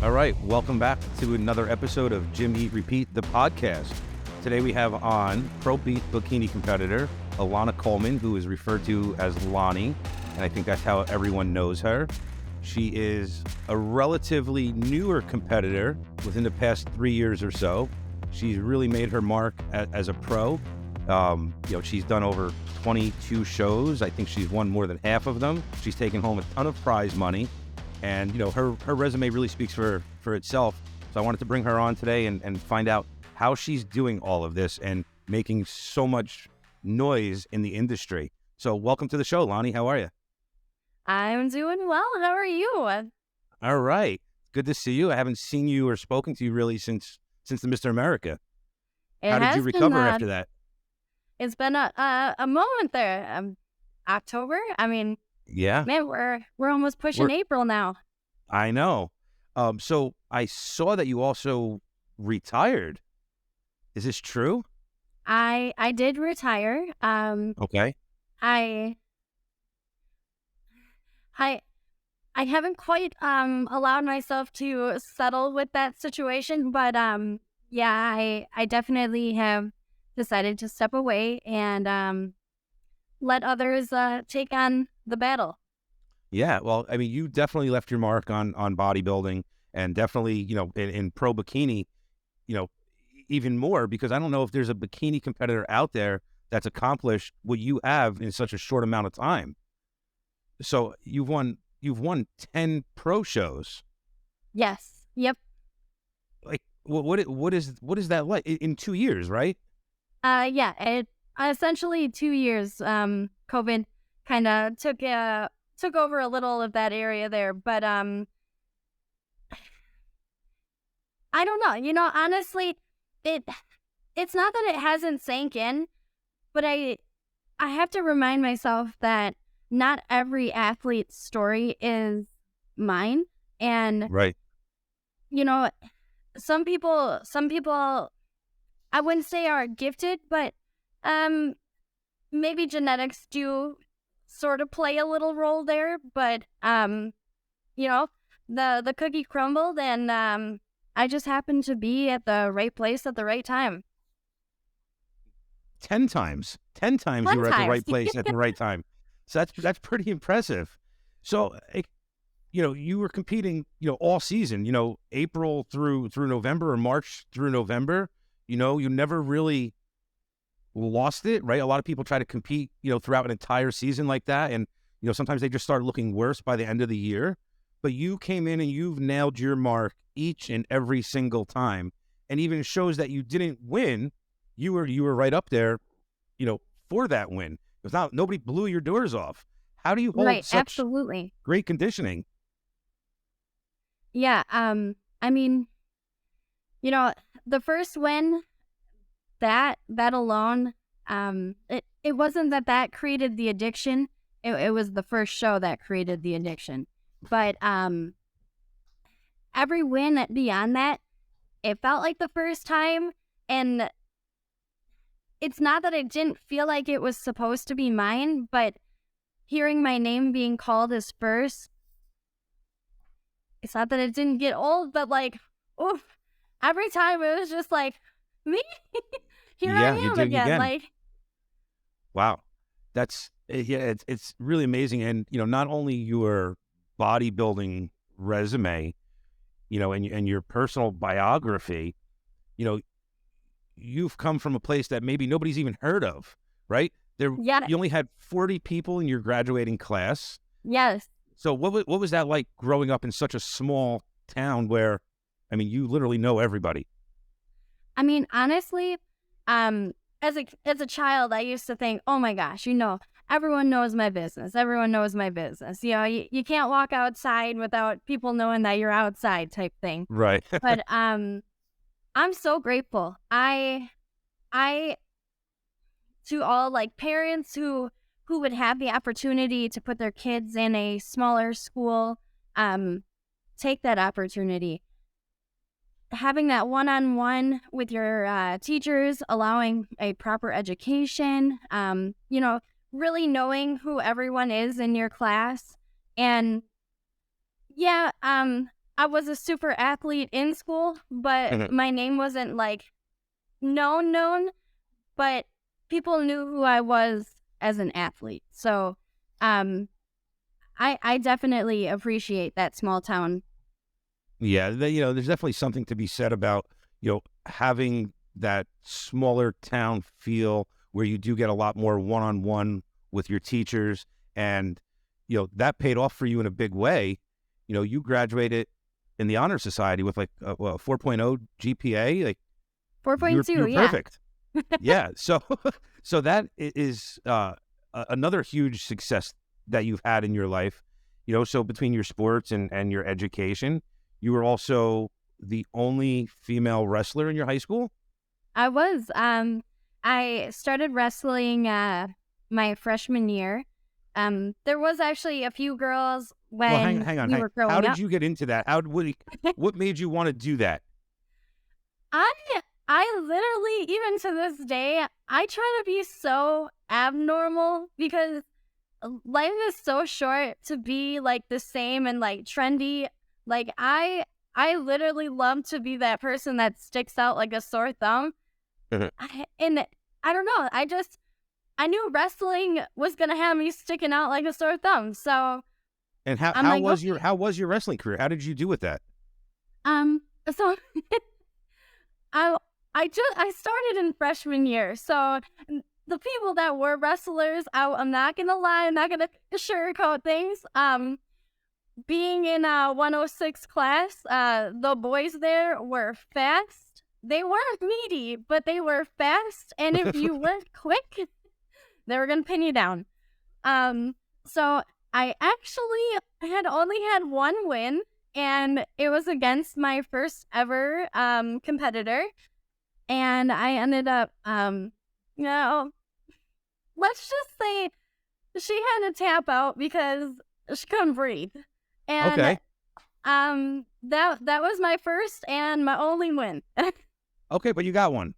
All right, welcome back to another episode of Gym Eat Repeat, the podcast. Today we have on pro beat bikini competitor, Alana Coleman, who is referred to as Lani, and I think that's how everyone knows her. She is a relatively newer competitor within the past 3 years or so. She's really made her mark as a pro. She's done over 22 shows. I think she's won more than half of them. She's taken home a ton of prize money. And, her resume really speaks for itself. So I wanted to bring her on today and find out how she's doing all of this and making so much noise in the industry. So welcome to the show, Lani. How are you? I'm doing well. How are you? All right. Good to see you. I haven't seen you or spoken to you really since the Mr. America. How did you recover after that? It's been a moment there. October. Yeah. Man, we're almost pushing April now. I know. So I saw that you also retired. Is this true? I did retire. Okay. I haven't quite allowed myself to settle with that situation, but I definitely have decided to step away and let others take on the battle. Yeah, well, you definitely left your mark on bodybuilding, and definitely, in pro bikini, even more, because I don't know if there's a bikini competitor out there that's accomplished what you have in such a short amount of time. So you've won 10 pro shows. Yes. Yep. Like, what is that like in 2 years, right? Yeah. It essentially 2 years. COVID kind of took over a little of that area there, but I don't know. Honestly, it's not that it hasn't sank in, but I have to remind myself that not every athlete's story is mine, and Right. some people I wouldn't say are gifted, but maybe genetics do sort of play a little role there, but the cookie crumbled, and I just happened to be at the right place at the right time. 10 times. 10 times you were at the right place at the right time. So that's pretty impressive. So, you were competing, all season, April through November, or March through November. You never really lost it, right? A lot of people try to compete, throughout an entire season like that. And, sometimes they just start looking worse by the end of the year. But you came in and you've nailed your mark each and every single time. And even shows that you didn't win, you were right up there, for that win. It's not, nobody blew your doors off. How do you hold such absolutely great conditioning? Yeah. The first win, that alone, it wasn't that created the addiction. It was the first show that created the addiction. But every win beyond that, it felt like the first time. And it's not that it didn't feel like it was supposed to be mine, but hearing my name being called as first, it's not that it didn't get old, but oof, every time it was just like, me? Here I am again. Wow. It's really amazing. And, not only your bodybuilding resume, and your personal biography, you've come from a place that maybe nobody's even heard of, right? You only had 40 people in your graduating class. Yes. So what was that like growing up in such a small town where, you literally know everybody? Honestly, as a child, I used to think, oh my gosh, everyone knows my business. Everyone knows my business. You can't walk outside without people knowing that you're outside type thing. Right. But I'm so grateful. I to all parents who would have the opportunity to put their kids in a smaller school, take that opportunity. Having that one-on-one with your teachers, allowing a proper education, really knowing who everyone is in your class. And I was a super athlete in school, but my name wasn't like known, but people knew who I was as an athlete. So, I definitely appreciate that small town. Yeah, there's definitely something to be said about, having that smaller town feel where you do get a lot more one-on-one with your teachers. And, that paid off for you in a big way. You graduated in the Honor Society with like a 4.0 GPA. Like, you're 4.2, yeah. perfect. Yeah. So, so that is another huge success that you've had in your life. So between your sports and your education, you were also the only female wrestler in your high school? I was. I started wrestling my freshman year. There was actually a few girls Well, when hang on. we were How growing did up. you get into that? What made you want to do that? I I literally, even to this day, I try to be so abnormal because life is so short to be like the same and like trendy. Like I literally love to be that person that sticks out like a sore thumb. And I don't know. I knew wrestling was gonna have me sticking out like a sore thumb. So And I'm how like, was okay. your wrestling career? How did you do with that? So I I started in freshman year. So the people that were wrestlers, I'm not gonna lie, I'm not gonna sugarcoat things. Being in a 106 class, the boys there were fast. They weren't meaty, but they were fast. And if you weren't quick, they were gonna pin you down. So I actually had only had one win, and it was against my first ever competitor. And I ended up, you know, let's just say she had to tap out because she couldn't breathe. And Okay. that was my first and my only win. Okay, but you got one.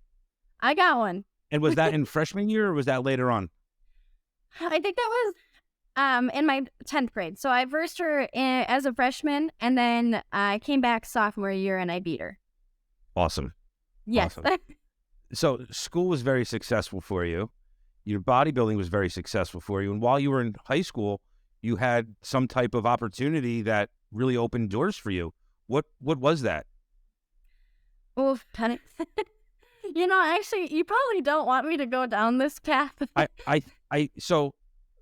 I got one. And was that in freshman year or was that later on? I think that was in my 10th grade. So I versed her as a freshman, and then I came back sophomore year and I beat her. Awesome. Yes. Awesome. So school was very successful for you. Your bodybuilding was very successful for you. And while you were in high school, you had some type of opportunity that really opened doors for you. What was that? Oof, honey. Actually, you probably don't want me to go down this path. So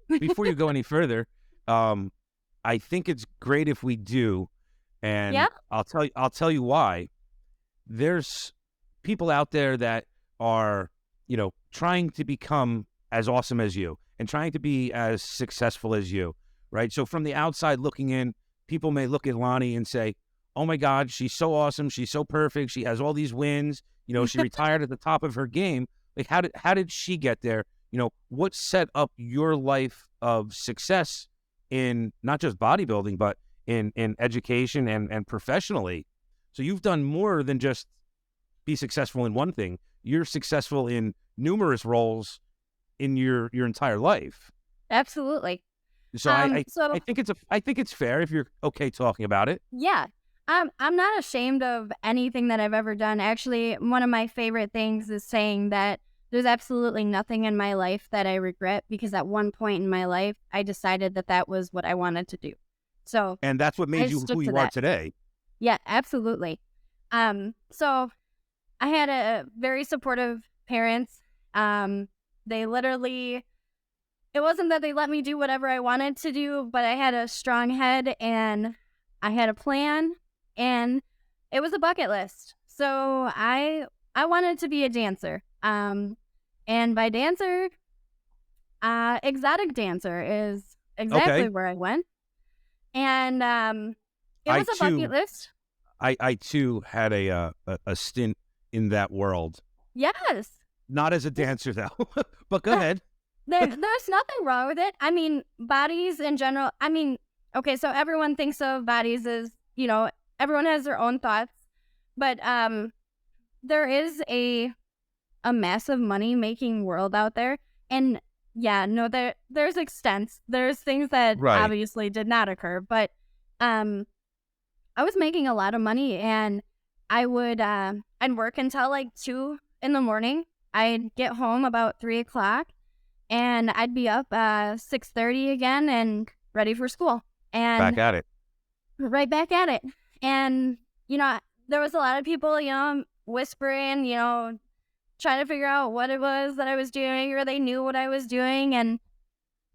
before you go any further, I think it's great if we do, and Yeah. I'll tell you why. There's people out there that are, trying to become as awesome as you and trying to be as successful as you, right? So from the outside looking in, people may look at Lani and say, "Oh my God, she's so awesome. She's so perfect. She has all these wins. She retired at the top of her game. Like, how did she get there? What set up your life of success in not just bodybuilding, but in education and professionally? So you've done more than just be successful in one thing. You're successful in numerous roles in your entire life. Absolutely. So So I think it's fair if you're okay talking about it. yeah, I'm not ashamed of anything that I've ever done. Actually, one of my favorite things is saying that there's absolutely nothing in my life that I regret because at one point in my life, I decided that that was what I wanted to do. So And that's what I made you stuck who to you are that. today. Yeah, absolutely. So I had a very supportive parents. They literally, it wasn't that they let me do whatever I wanted to do, but I had a strong head and I had a plan and it was a bucket list. So I wanted to be a dancer. And by dancer, exotic dancer is exactly Okay. where I went. And it I was a bucket too list. I too had a stint in that world. Yes. Not as a dancer though. But go ahead. There's nothing wrong with it. I mean, bodies in general. I mean, okay, so everyone thinks of bodies as, everyone has their own thoughts, but there is a massive money making world out there, and yeah, no, there's extents. There's things that Right. obviously did not occur, but I was making a lot of money, and I'd work until like 2 in the morning. I'd get home about 3 o'clock, and I'd be up 6:30 again and ready for school, Back and at it. right back at it. And there was a lot of people, whispering, trying to figure out what it was that I was doing, or they knew what I was doing. And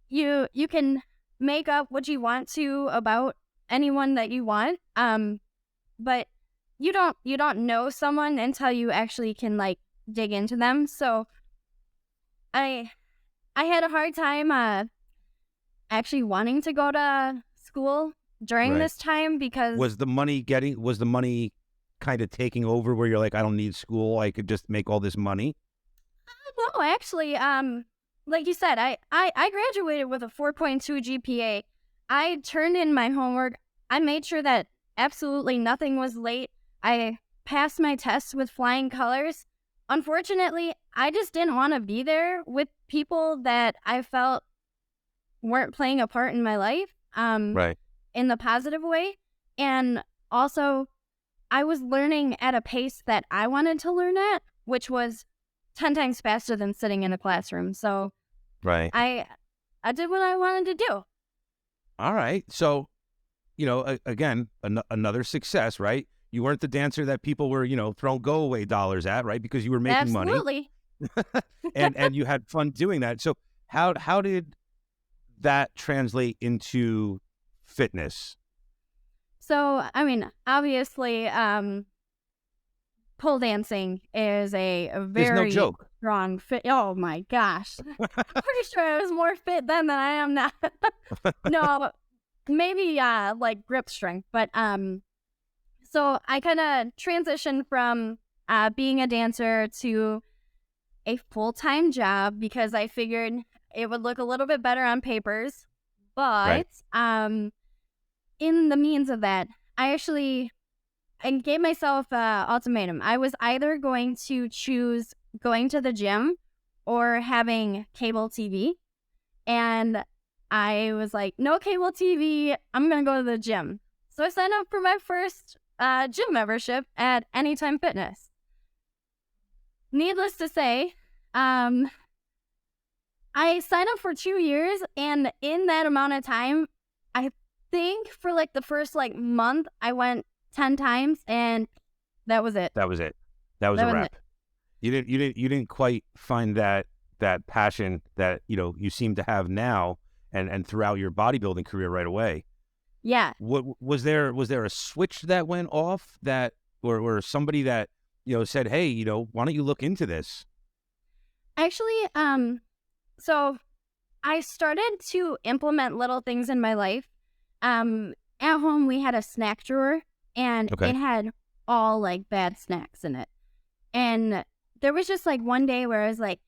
you can make up what you want to about anyone that you want, but you don't know someone until you actually can like dig into them. So I I had a hard time actually wanting to go to school during Right. this time because Was the money kind of taking over where you're like, I don't need school, I could just make all this money? no, actually, like you said, I graduated with a 4.2 GPA. I turned in my homework. I made sure that absolutely nothing was late. I passed my tests with flying colors. Unfortunately, I just didn't want to be there with people that I felt weren't playing a part in my life, Right. in the positive way. And also, I was learning at a pace that I wanted to learn at, which was 10 times faster than sitting in a classroom. So Right. I I did what I wanted to do. All right. So, again, another success, right? You weren't the dancer that people were, throwing go away dollars at, right? Because you were making money Absolutely. and you had fun doing that. So how did that translate into fitness? So, I mean, obviously, pole dancing is a There's no very joke. strong fit. Oh my gosh. I'm pretty sure I was more fit then than I am now. No, maybe like grip strength, but so I kind of transitioned from being a dancer to a full-time job because I figured it would look a little bit better on papers. Right. But in the means of that, I gave myself a ultimatum. I was either going to choose going to the gym or having cable TV. And I was like, no cable TV, I'm going to go to the gym. So I signed up for my first gym membership at Anytime Fitness. Needless to say, I signed up for 2 years, and in that amount of time, I think for like the first like month, I went 10 times, and that was it. That was it. That was That a was wrap. it. You didn't quite find that passion that, you seem to have now and throughout your bodybuilding career right away. Yeah. What was there a switch that went off that or somebody that, said, "Hey, why don't you look into this?" Actually, so I started to implement little things in my life. At home, we had a snack drawer, and Okay. it had all like bad snacks in it. And there was just like one day where I was like,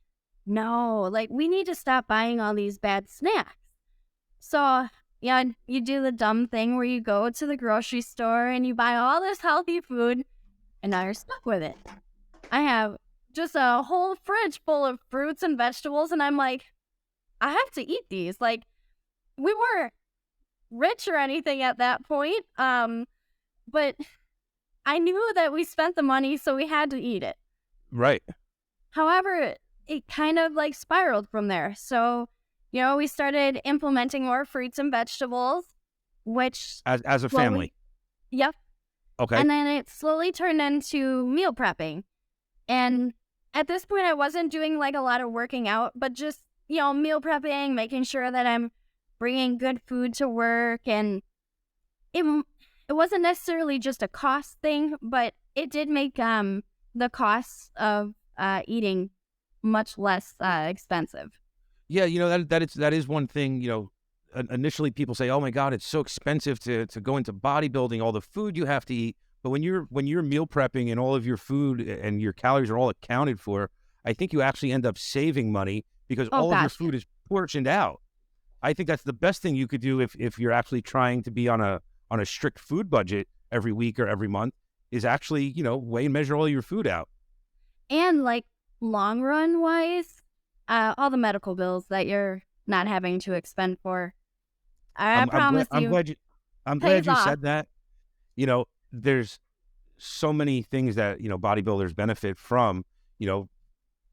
no, like we need to stop buying all these bad snacks. So, yeah, you do the dumb thing where you go to the grocery store and you buy all this healthy food, and now you're stuck with it. I have just a whole fridge full of fruits and vegetables, and I'm like, I have to eat these. Like, we weren't rich or anything at that point, but I knew that we spent the money, so we had to eat it. Right. However, it kind of like spiraled from there. So, we started implementing more fruits and vegetables, which As a slowly, family. yep. Okay. And then it slowly turned into meal prepping. And at this point, I wasn't doing like a lot of working out, but just, meal prepping, making sure that I'm bringing good food to work. And it wasn't necessarily just a cost thing, but it did make the costs of eating much less expensive. Yeah, that is one thing, initially people say, "Oh my God, it's so expensive to go into bodybuilding, all the food you have to eat." But when you're meal prepping and all of your food and your calories are all accounted for, I think you actually end up saving money because Oh all of your gosh. food is portioned out. I think that's the best thing you could do if you're actually trying to be on a strict food budget every week or every month is actually, weigh and measure all your food out. And like long run wise, all the medical bills that you're not having to expend for, I I'm glad promise I'm you, glad you I'm glad pays you off. said that. there's so many things that, bodybuilders benefit from, you know,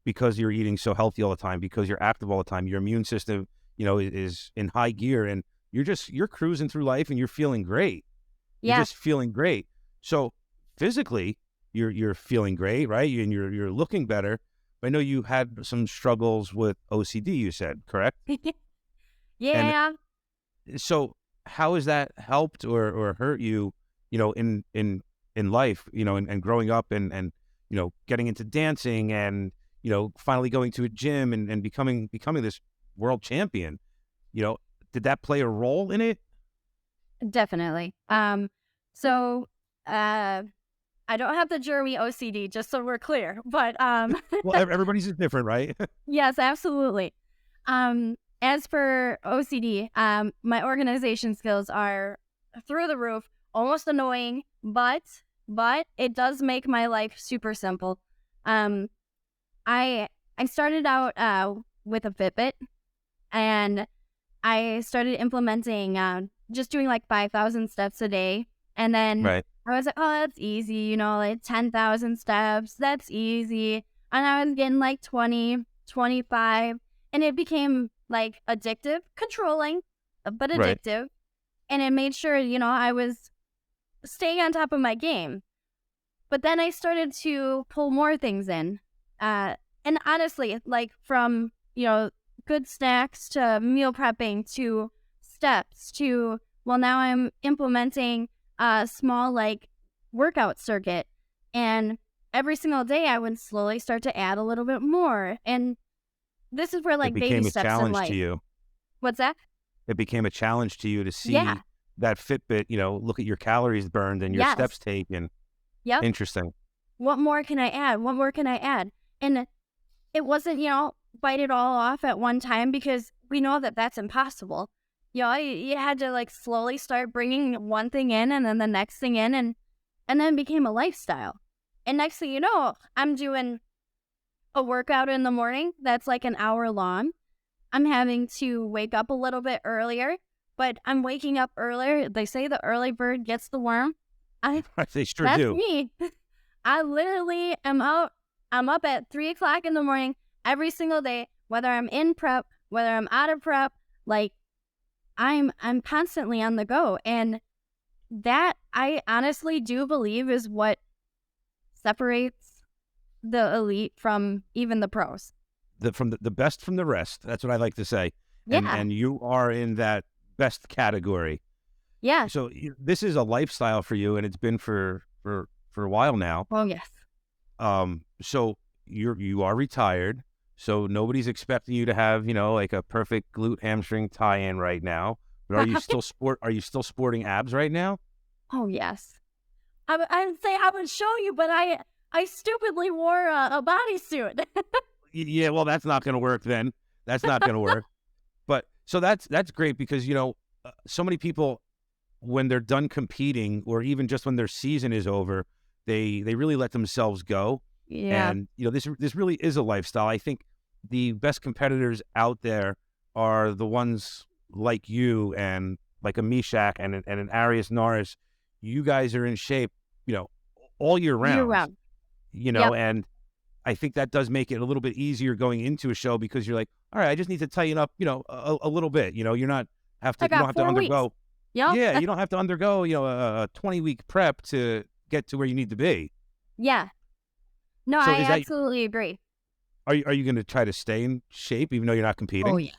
because you're eating so healthy all the time, because you're active all the time, your immune system, is in high gear, and you're cruising through life and you're feeling great. You're Yeah, just feeling great. So physically, you're feeling great, right? And you're looking better. I know you had some struggles with OCD, you said, correct? And yeah. so how has that helped or hurt you, in life, and growing up and getting into dancing and, finally going to a gym and becoming this world champion, you know, did that play a role in it? Definitely. So, uh, I don't have the jury OCD, just so we're clear, but, Well, everybody's is different, right? yes, absolutely. As for OCD, my organization skills are through the roof, almost annoying, but it does make my life super simple. Um, I I started out with a Fitbit, and I started implementing just doing like 5,000 steps a day. And then Right, I was like, oh, that's easy, like 10,000 steps, that's easy. And I was getting like 20, 25, and it became like addictive, controlling, but right. addictive. And it made sure, I was staying on top of my game. But then I started to pull more things in. And honestly, like from, good snacks to meal prepping to steps to, well, now I'm implementing a small like workout circuit. And every single day I would slowly start to add a little bit more. And this is where It like baby became a steps in challenge to life. you. What's that? It became a challenge to you to Yeah. see that Fitbit, look at your calories burned and your Yes. steps taken. Yep. Interesting. What more can I add? What more can I add? And it wasn't, bite it all off at one time, because we know that that's impossible. You had to like slowly start bringing one thing in and then the next thing in, and then it became a lifestyle. And next thing you know, I'm doing a workout in the morning that's like an hour long. I'm having to wake up a little bit earlier, but I'm waking up earlier. They say the early bird gets the worm. I They sure That's do. me. I literally am out. I'm up at 3 o'clock in the morning every single day, whether I'm in prep, whether I'm out of prep. Like I'm constantly on the go, and that I honestly do believe is what separates the elite from even the pros. The best from the rest. That's what I like to say. And Yeah, you are in that best category. yeah. So this is a lifestyle for you, and it's been for a while now. Oh yes. So you are retired. So nobody's expecting you to have, like a perfect glute hamstring tie-in right now. But are you still sporting abs right now? Oh yes. I'd say I would show you, but I stupidly wore a bodysuit. Yeah, well, that's not going to work then. That's not going to work. But so that's great because, so many people, when they're done competing or even just when their season is over, they really let themselves go. Yeah. And, this really is a lifestyle. I think the best competitors out there are the ones like you and like a Mishak and an Arias Norris. You guys are in shape, all year Year round, round. Yep. and I think that does make it a little bit easier going into a show because you're like, all right, I just need to tighten up, a little bit. You I don't got have to 4 weeks. undergo. Yep. Yeah, you don't have to undergo, a 20-week prep to get to where you need to be. Yeah. No, So I is that absolutely agree. are you going to try to stay in shape even though you're not Oh competing? yeah.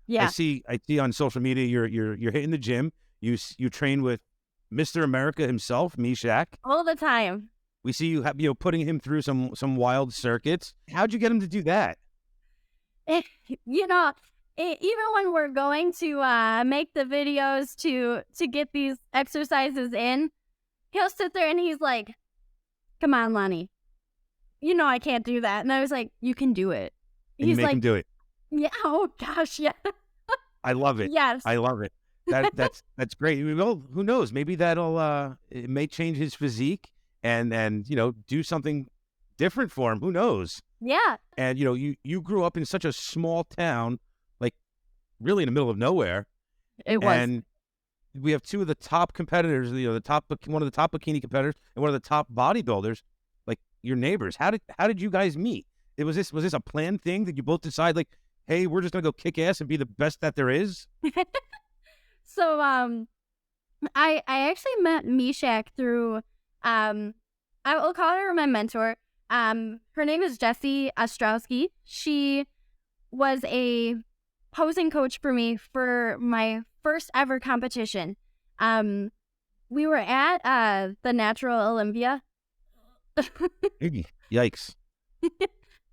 Yeah. I see on social media you're hitting the gym. You train with Mr. America himself, Mishak. All the time. We see you have putting him through some wild circuits. How'd you get him to do that? Eh, you know, even when we're going to make the videos to get these exercises in, he'll sit there and he's like, "Come on, Lani. I can't do that." And I was like, "You can do it." And you He's make him like, do it. "Yeah, oh gosh, yeah." I love it. Yes. I love it. That's great. Well, who knows? Maybe that'll it may change his physique and do something different for him. Who knows? Yeah. And you grew up in such a small town, like really in the middle of nowhere, It was. and we have two of the top competitors, one of the top bikini competitors and one of the top bodybuilders, like your neighbors. How did you guys meet? Was this a planned thing that you both decide like, hey, we're just gonna go kick ass and be the best that there is? So I actually met Mishak through I will call her my mentor. Her name is Jessie Ostrowski. She was a posing coach for me for my first ever competition. We were at the Natural Olympia. Yikes.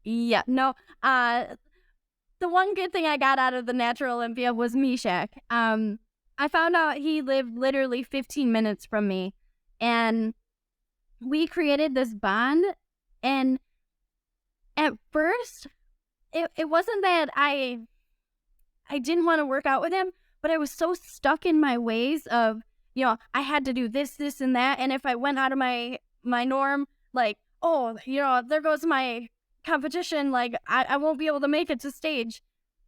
Yeah, no. The one good thing I got out of the Natural Olympia was Mishak. I found out he lived literally 15 minutes from me, and we created this bond. And at first, it wasn't that I didn't want to work out with him, but I was so stuck in my ways of, I had to do this, and that. And if I went out of my norm, like, oh, there goes my competition, like, I won't be able to make it to stage.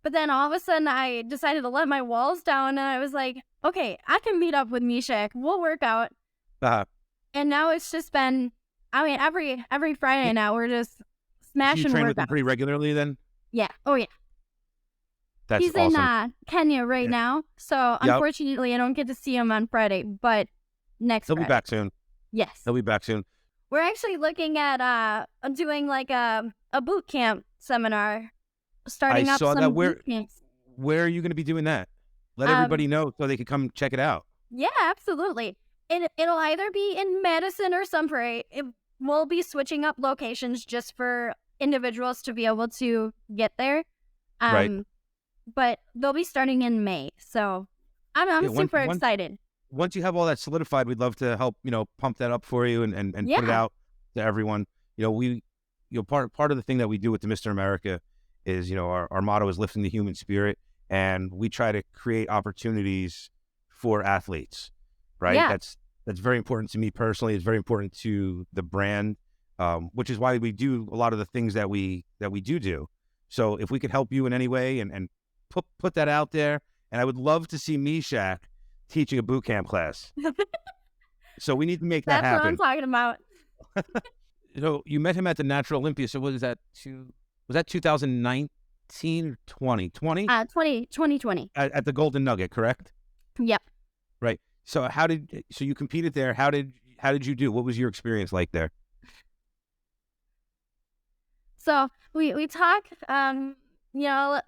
But then all of a sudden I decided to let my walls down, and I was like, okay, I can meet up with Mishak. We'll work out. And now it's just been, every Friday now we're just smashing. You train with him pretty regularly then? Yeah. Oh yeah. That's He's awesome. in Kenya right now, so unfortunately I don't get to see him on Friday, but he'll be back soon. Yes. He'll be back soon. We're actually looking at doing like a boot camp seminar, starting up some boot camps. Where are you going to be doing that? Let everybody know so they can come check it out. Yeah, absolutely. It'll either be in Madison or Sunbury. We'll be switching up locations just for individuals to be able to get there. Right. But they'll be starting in May, so I'm super excited. Once you have all that solidified, we'd love to help, pump that up for you and put it out to everyone. Part of the thing that we do with the Mr. America is, our motto is lifting the human spirit, and we try to create opportunities for athletes, right? Yeah. That's very important to me personally. It's very important to the brand, which is why we do a lot of the things that we do. So if we could help you in any way and put that out there, and I would love to see Mishak teaching a boot camp class. So we need to make that happen. That's what I'm talking about. You met him at the Natural Olympia. So was that 2019 or 2020? 2020. At the Golden Nugget, correct? Yep. Right. So you competed there. How did you do? What was your experience like there? So we talk, a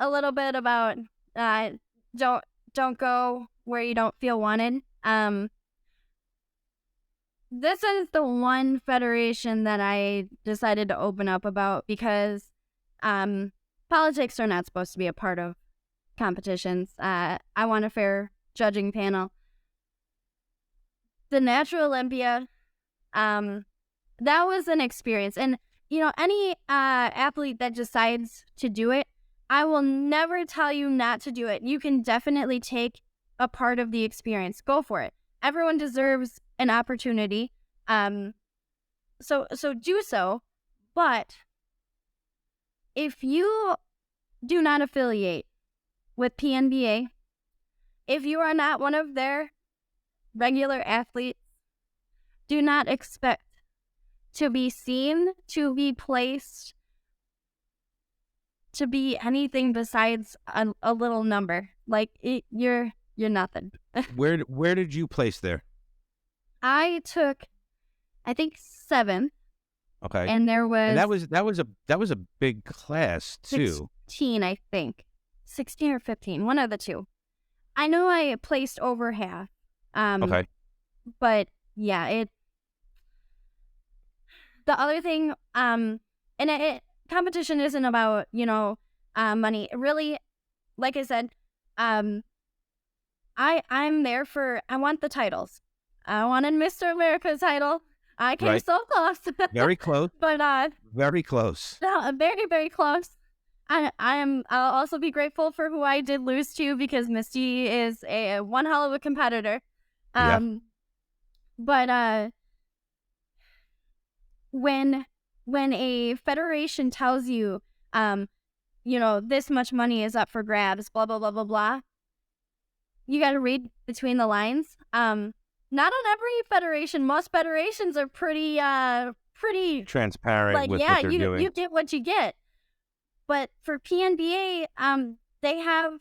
little bit about don't go where you don't feel wanted. This is the one federation that I decided to open up about because politics are not supposed to be a part of competitions. I want a fair judging panel. The Natural Olympia, that was an experience. And, any athlete that decides to do it, I will never tell you not to do it. You can definitely take a part of the experience. Go for it. Everyone deserves an opportunity. So do so. But if you do not affiliate with PNBA, if you are not one of their regular athletes, do not expect to be seen, to be placed, to be anything besides a little number. Like you're nothing. Where did you place there? I took, I think 7th. Okay. And there was that was a big class too. 16, I think. 16 or 15, one of the two. I know I placed over half. Okay. But yeah, the other thing, competition isn't about, money. Really, like I said, I'm there I want the titles. I wanted Mr. America title. I came so close. Very close. But very close. No, very, very close. I'll also be grateful for who I did lose to because Misty is one hell of a competitor. But when a federation tells you, this much money is up for grabs, blah, blah, blah, blah, blah, you got to read between the lines. Not on every federation. Most federations are pretty Transparent like, with yeah, what they're you doing. get what you get. But for PNBA, they have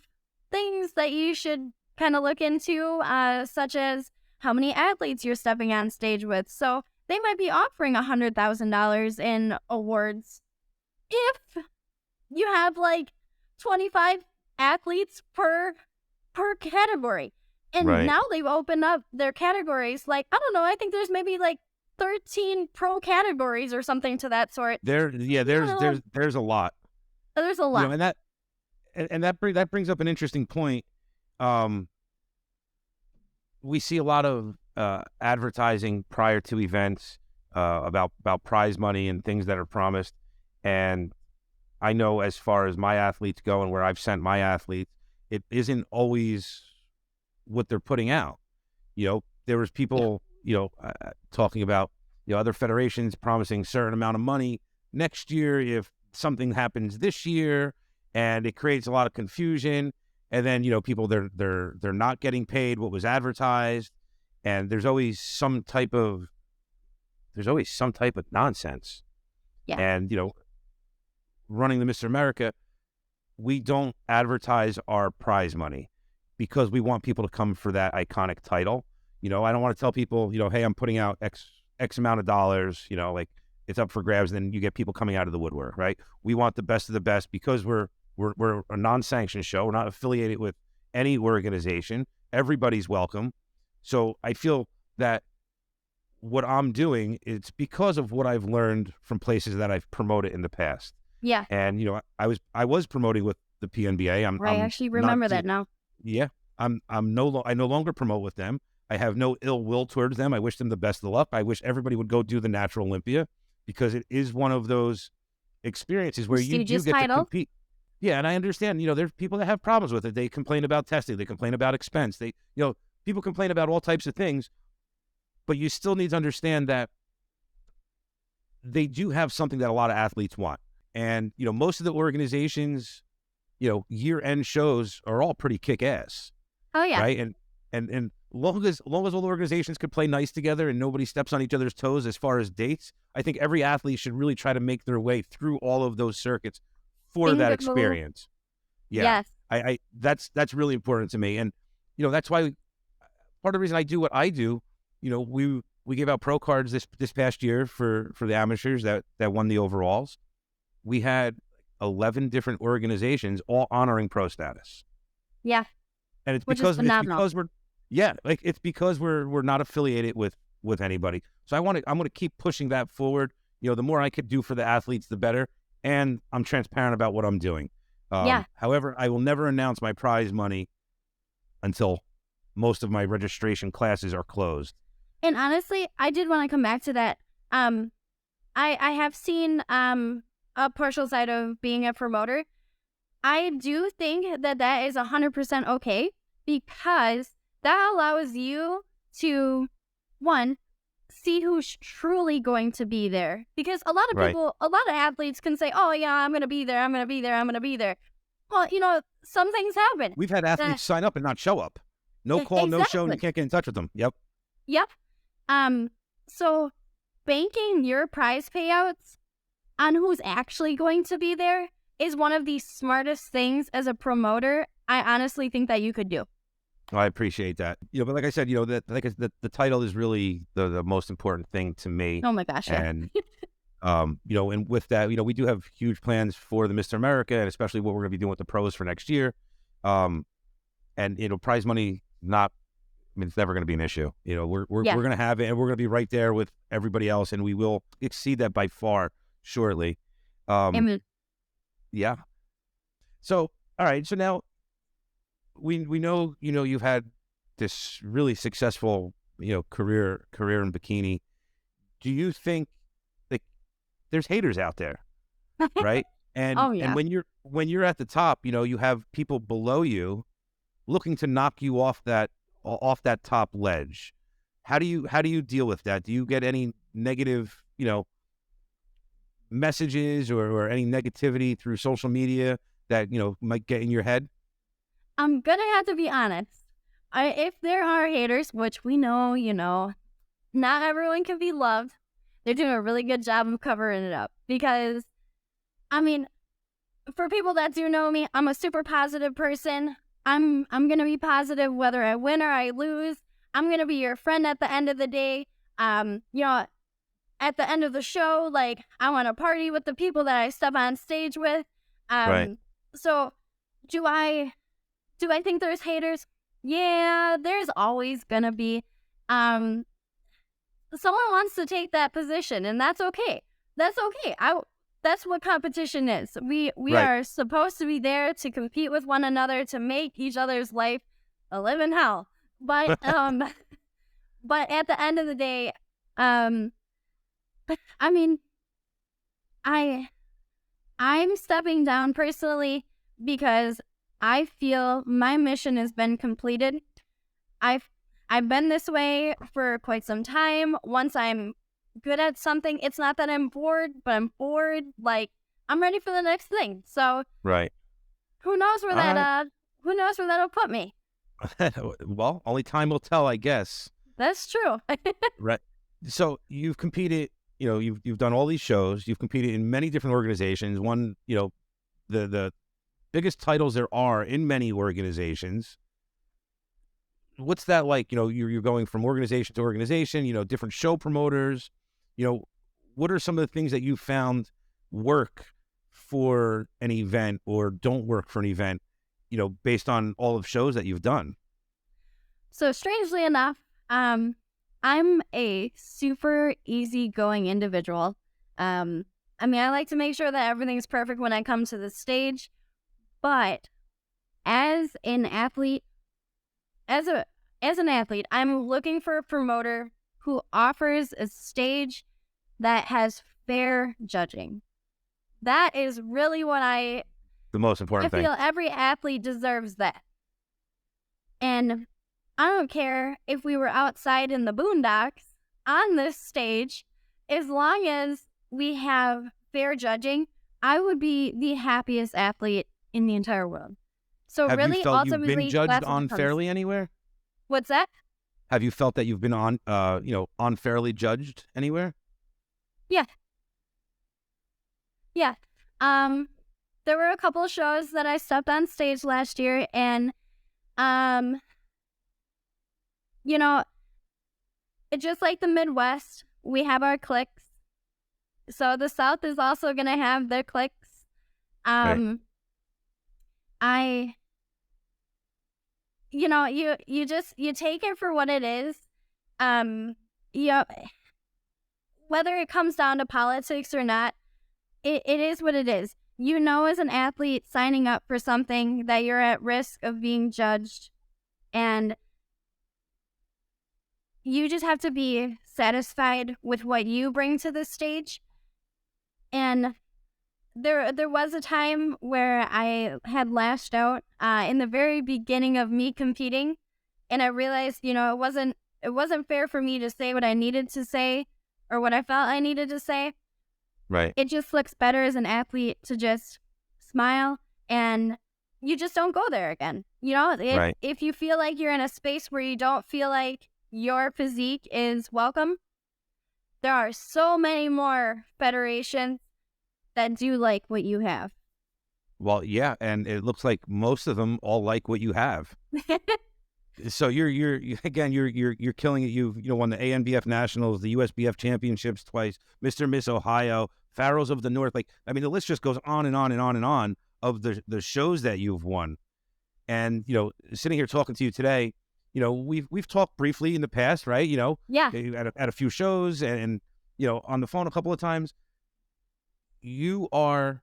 things that you should kind of look into, such as how many athletes you're stepping on stage with. So they might be offering $100,000 in awards if you have like 25 athletes per category. And Right. now they've opened up their categories. Like, I don't know, I think there's maybe like 13 pro categories or something to that sort. Yeah, Yeah, there's a lot. there's a You know, lot. that brings up an interesting point. Um, we see a lot of advertising prior to events about prize money and things that are promised. And I know as far as my athletes go and where I've sent my athletes, it isn't always what they're putting out. You know, there was Yeah. people, talking about, other federations promising certain amount of money next year if something happens this year, and it creates a lot of confusion. And then, people they're not getting paid what was advertised, and there's always some type of nonsense. Yeah. And, running the Mr. America, we don't advertise our prize money because we want people to come for that iconic title. I don't want to tell people, hey, I'm putting out X amount of dollars, like it's up for grabs. And then you get people coming out of the woodwork, right? We want the best of the best because we're a non-sanctioned show. We're not affiliated with any organization. Everybody's welcome. So I feel that what I'm doing, it's because of what I've learned from places that I've promoted in the past. Yeah. And I was promoting with the PNBA. Right. I I'm actually not. remember that now. Yeah, I no longer promote with them. I have no ill will towards them. I wish them the best of luck. I wish everybody would go do the Natural Olympia because it is one of those experiences where you do Prestigious get to title. compete. Yeah, and I understand. There's people that have problems with it. They complain about testing. They complain about expense. People complain about all types of things. But you still need to understand that they do have something that a lot of athletes want. And, most of the organizations, year-end shows are all pretty kick-ass, Oh, yeah. right? And long as all the organizations could play nice together and nobody steps on each other's toes as far as dates, I think every athlete should really try to make their way through all of those circuits for that Bingo. experience. Yeah, Yes. that's really important to me. And, that's why part of the reason I do what I do, we gave out pro cards this past year for the amateurs that won the overalls. We had 11 different organizations all honoring pro status. Yeah. And it's Which is because phenomenal. it's because we're not affiliated with anybody. So I'm going to keep pushing that forward. The more I could do for the athletes, the better. And I'm transparent about what I'm doing. Yeah. However, I will never announce my prize money until most of my registration classes are closed. And honestly, I did want to come back to that. I have seen a partial side of being a promoter. I do think that is 100% okay because that allows you to, one, see who's truly going to be there. Because a lot of Right. people, a lot of athletes can say, oh, yeah, I'm going to be there, I'm going to be there, I'm going to be there. Well, some things happen. We've had athletes sign up and not show up. No call, no show, and you can't get in touch with them. Yep. Yep. So banking your prize payouts on who's actually going to be there is one of the smartest things as a promoter I honestly think that you could do. I appreciate that. But like I said, the title is really the most important thing to me. Oh my gosh, yeah. And and with that, we do have huge plans for the Mr. America, and especially what we're going to be doing with the pros for next year. And prize money, it's never going to be an issue. We're going to have it, and we're going to be right there with everybody else, and we will exceed that by far shortly. Amen. Yeah. So, all right. So now we know, you've had this really successful, career in bikini. Do you think that there's haters out there, right? And Oh, yeah. and when you're at the top, you have people below you looking to knock you off that top ledge. How do you deal with that? Do you get any negative, messages or any negativity through social media that, might get in your head? I'm going to have to be honest. if there are haters, which we know, not everyone can be loved, they're doing a really good job of covering it up. Because, I mean, for people that do know me, I'm a super positive person. I'm gonna be positive whether I win or I lose. I'm gonna be your friend at the end of the day. At the end of the show, like, I want to party with the people that I step on stage with. Right. So do I think there's haters? Yeah, there's always gonna be. Someone wants to take that position, and that's okay. That's okay. That's what competition is. We Right. are supposed to be there to compete with one another to make each other's life a living hell. But but at the end of the day, I mean, I'm stepping down personally because I feel my mission has been completed. I've I've been this way for quite some time. Once I'm good at something, it's not that I'm bored, but I'm bored. Like, I'm ready for the next thing. So Right. who knows where All right. who knows where that'll put me? Well, only time will tell, I guess. That's true. Right. So you've competed, you've done all these shows, you've competed in many different organizations, won, the biggest titles there are in many organizations. What's that like? You're going from organization to organization, different show promoters, what are some of the things that you found work for an event or don't work for an event, based on all of shows that you've done? So strangely enough, I'm a super easygoing individual. I like to make sure that everything's perfect when I come to the stage. But as an athlete, as an athlete, I'm looking for a promoter who offers a stage that has fair judging. That is really what I The most important thing. feel every athlete deserves that. And I don't care if we were outside in the boondocks on this stage, as long as we have fair judging, I would be the happiest athlete in the entire world. So Have you really, felt you've been ultimately, judged that's what it comes. unfairly anywhere? What's that? Have you felt that you've been unfairly judged anywhere? Yeah. Yeah. There were a couple of shows that I stepped on stage last year, and it's just like the Midwest, we have our cliques. So the South is also gonna have their cliques. Right. I you take it for what it is. You Whether it comes down to politics or not, it is what it is. As an athlete signing up for something that you're at risk of being judged, and you just have to be satisfied with what you bring to the stage. And there was a time where I had lashed out in the very beginning of me competing, and I realized, it wasn't fair for me to say what I needed to say or what I felt I needed to say. Right. It just looks better as an athlete to just smile, and you just don't go there again. Right. If you feel like you're in a space where you don't feel like your physique is welcome, there are so many more federations that do like what you have. Well, yeah, and it looks like most of them all like what you have. So you're killing it. You've won the ANBF Nationals, the USBF Championships twice, Mr. Miss Ohio, Pharaohs of the North. Like, I mean, the list just goes on and on and on and on of the shows that you've won. And sitting here talking to you today, we've talked briefly in the past, right? Yeah. At a few shows and on the phone a couple of times. You are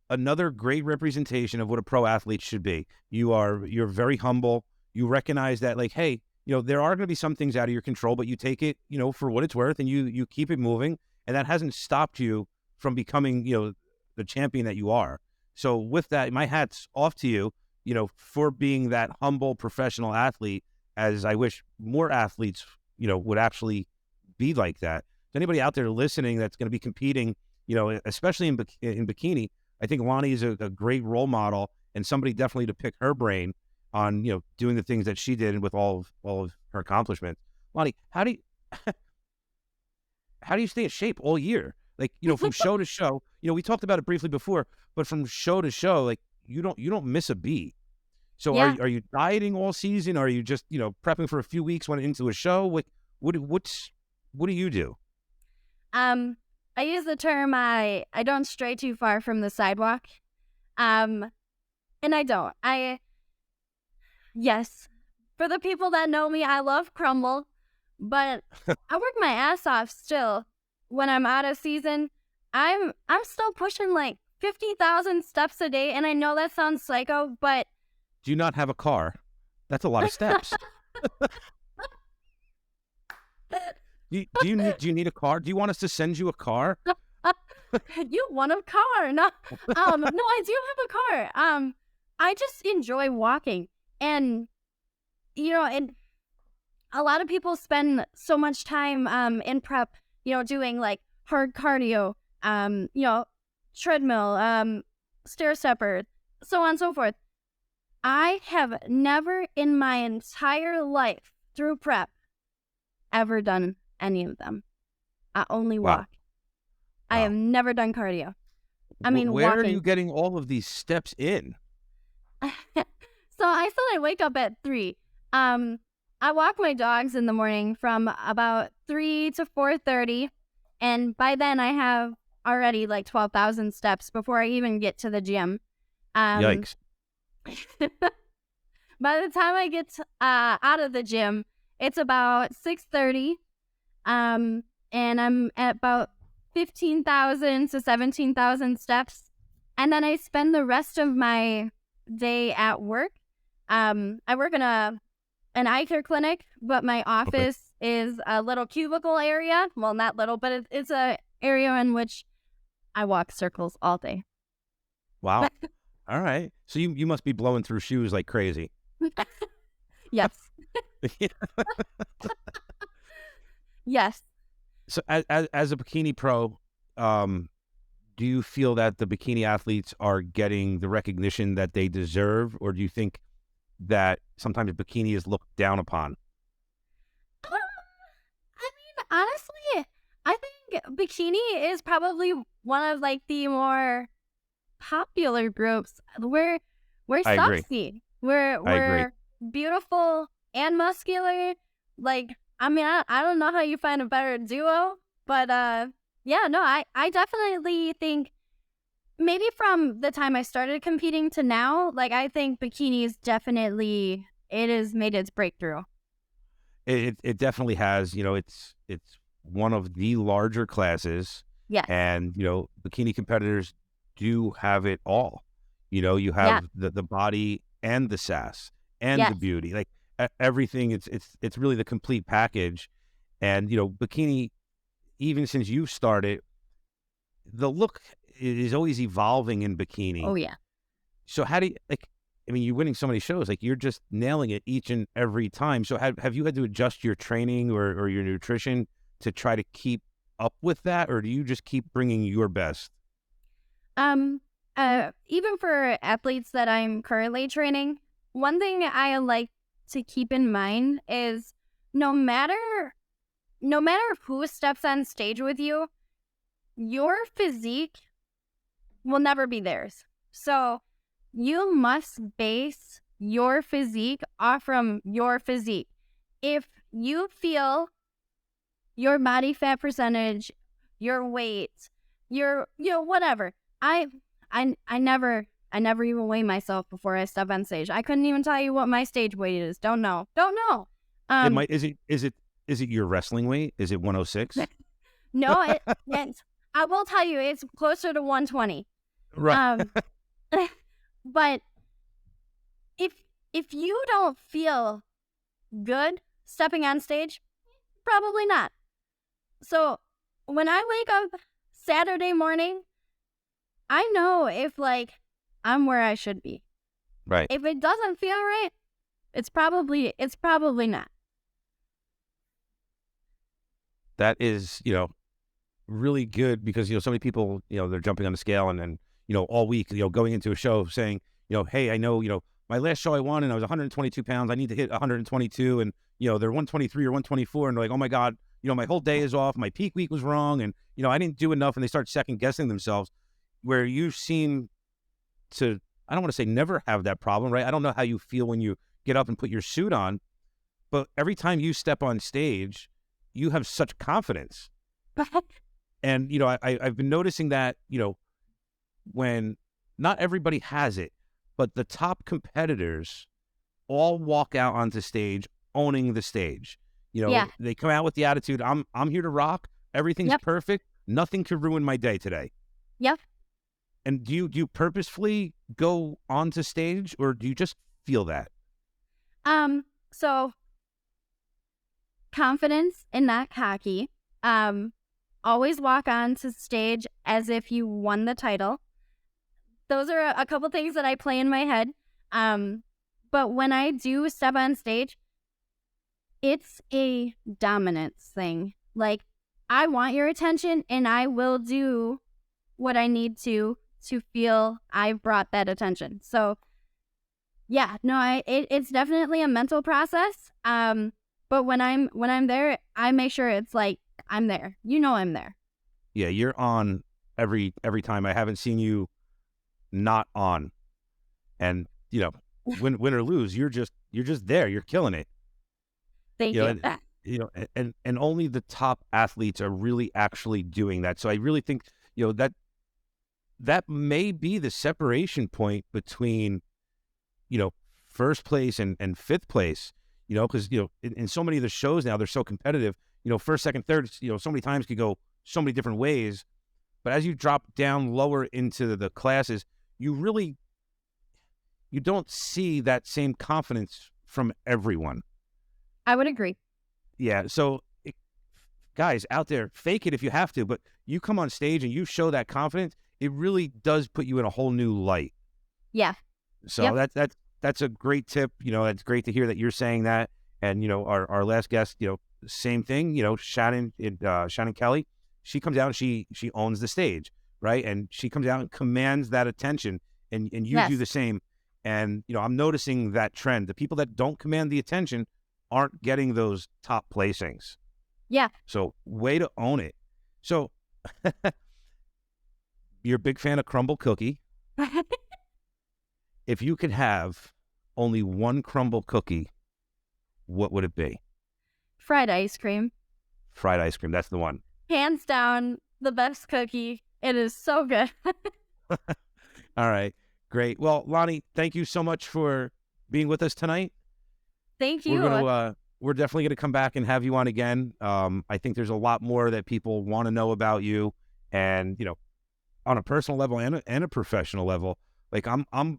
another great representation of what a pro athlete should be. You're very humble. You recognize that, like, hey, there are going to be some things out of your control, but you take it, for what it's worth, and you keep it moving, and that hasn't stopped you from becoming, the champion that you are. So with that, my hat's off to you, for being that humble professional athlete, as I wish more athletes, would actually be like that. To anybody out there listening that's going to be competing, especially in bikini, I think Lani is a great role model and somebody definitely to pick her brain on, doing the things that she did and with all of her accomplishments. Lonnie, how do you stay in shape all year? Like, from show to show, we talked about it briefly before, but from show to show, like you don't miss a beat. So Yeah. are you dieting all season? Are you just, prepping for a few weeks when into a show? What do you do? I use the term I don't stray too far from the sidewalk. And I don't. Yes. For the people that know me, I love crumble, but I work my ass off still. When I'm out of season, I'm still pushing like 50,000 steps a day, and I know that sounds psycho, but Do you not have a car? That's a lot of steps. Do you need a car? Do you want us to send you a car? you want a car? No, no, I do have a car. I just enjoy walking, and and a lot of people spend so much time in prep, doing like hard cardio, treadmill, stair stepper, so on and so forth. I have never in my entire life through prep ever done any of them. I only Wow. walk. I have never done cardio. I mean, where walking. are you getting all of these steps in? So I said I wake up at 3. I walk my dogs in the morning from about 3 to 4:30, and by then I have already like 12,000 steps before I even get to the gym. Yikes. By the time I get out of the gym, it's about 6:30, and I'm at about 15,000 to 17,000 steps, and then I spend the rest of my day at work. I work in an eye care clinic, but my office is a little cubicle area. Well, not little, but it's a area in which I walk circles all day. Wow. All right. So you must be blowing through shoes like crazy. Yes. Yes. So as a bikini pro, do you feel that the bikini athletes are getting the recognition that they deserve, or do you think that sometimes bikini is looked down upon? I mean, honestly, I think bikini is probably one of like the more popular groups. We're I agree. sexy. I agree. We're beautiful and muscular. Like, I mean, I don't know how you find a better duo, but yeah, no, I definitely think maybe from the time I started competing to now, like I think bikinis definitely it has made its breakthrough. It definitely has. It's one of the larger classes, Yes. and bikini competitors do have it all. You have the body and the sass and the beauty, like everything. It's really the complete package. And bikini, even since you started, the look is always evolving in bikini. Oh yeah. So how do you you're winning so many shows, like you're just nailing it each and every time. So have you had to adjust your training or your nutrition to try to keep up with that, or do you just keep bringing your best? Even for athletes that I'm currently training, one thing I like to keep in mind is no matter who steps on stage with you, your physique will never be theirs. So you must base your physique off from your physique. If you feel your body fat percentage, your weight, your whatever, I never even weigh myself before I step on stage. I couldn't even tell you what my stage weight is. Don't know. Is it your wrestling weight? Is it 106? No, I will tell you it's closer to 120. Right. But if you don't feel good stepping on stage, probably not. So when I wake up Saturday morning, I know if like I'm where I should be. Right. If it doesn't feel right, it's probably not. That is, really good, because, so many people, they're jumping on the scale and all week, going into a show saying, hey, I know, my last show I won and I was 122 pounds. I need to hit 122, and they're 123 or 124, and they're like, oh my God, my whole day is off. My peak week was wrong, and I didn't do enough, and they start second guessing themselves. Where you seem to, I don't want to say never have that problem, right? I don't know how you feel when you get up and put your suit on, but every time you step on stage, you have such confidence. And, I've been noticing that, when not everybody has it, but the top competitors all walk out onto stage owning the stage. They come out with the attitude, I'm here to rock. Everything's perfect. Nothing could ruin my day today. Yep. And do you purposefully go onto stage, or do you just feel that? So confidence and not cocky. Always walk onto stage as if you won the title. Those are a couple things that I play in my head. But when I do step on stage, it's a dominance thing. Like, I want your attention, and I will do what I need to feel I've brought that attention. So, yeah, no, it's definitely a mental process. But when I'm there, I make sure it's like I'm there. I'm there. Yeah, you're on every time. I haven't seen you not on. And win or lose, you're just there. You're killing it. Thank you. And only the top athletes are really actually doing that. So I really think that may be the separation point between first place and fifth place. Because in so many of the shows now, they're so competitive. First, second, third, so many times could go so many different ways. But as you drop down lower into the classes, you don't see that same confidence from everyone. I would agree. Yeah. So guys out there, fake it if you have to, but you come on stage and you show that confidence, it really does put you in a whole new light. Yeah. So that's a great tip. It's great to hear that you're saying that. And, our last guest, same thing, Shannon Kelly, she comes out and she owns the stage, right? And she comes out and commands that attention, and you do the same. And, I'm noticing that trend. The people that don't command the attention aren't getting those top placings. Yeah. So way to own it. So you're a big fan of crumble cookie. If you could have only one crumble cookie, what would it be? Fried ice cream. Fried ice cream. That's the one. Hands down, the best cookie. It is so good. All right. Great. Well, Lani, thank you so much for being with us tonight. Thank you. We're definitely going to come back and have you on again. I think there's a lot more that people want to know about you, and on a personal level and a professional level. Like, I'm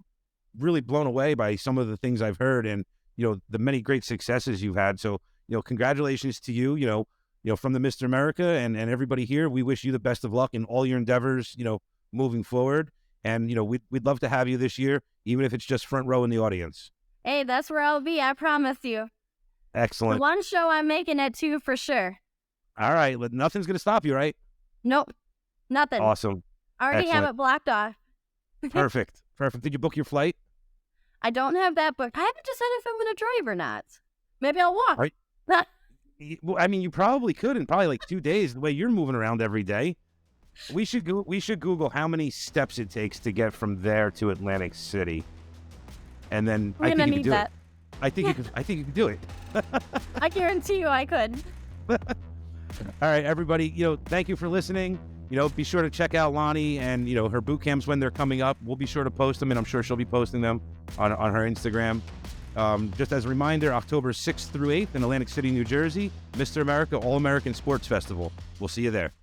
really blown away by some of the things I've heard, and the many great successes you've had. So congratulations to you. From the Mr. America and everybody here, we wish you the best of luck in all your endeavors. Moving forward, and we'd love to have you this year, even if it's just front row in the audience. Hey, that's where I'll be. I promise you. Excellent. The one show I'm making it to for sure. All right. Nothing's going to stop you, right? Nope. Nothing. Awesome. I already have it blocked off. Perfect. Did you book your flight? I don't have that booked. I haven't decided if I'm going to drive or not. Maybe I'll walk. Right. Well, I mean, you probably could in probably like 2 days, the way you're moving around every day. We should Google how many steps it takes to get from there to Atlantic City. And then I think you could do it. I think you could do it. I guarantee you I could. All right, everybody, thank you for listening. Be sure to check out Lani and, her boot camps when they're coming up. We'll be sure to post them, and I'm sure she'll be posting them on her Instagram. Just as a reminder, October 6th through 8th in Atlantic City, New Jersey, Mr. America All-American Sports Festival. We'll see you there.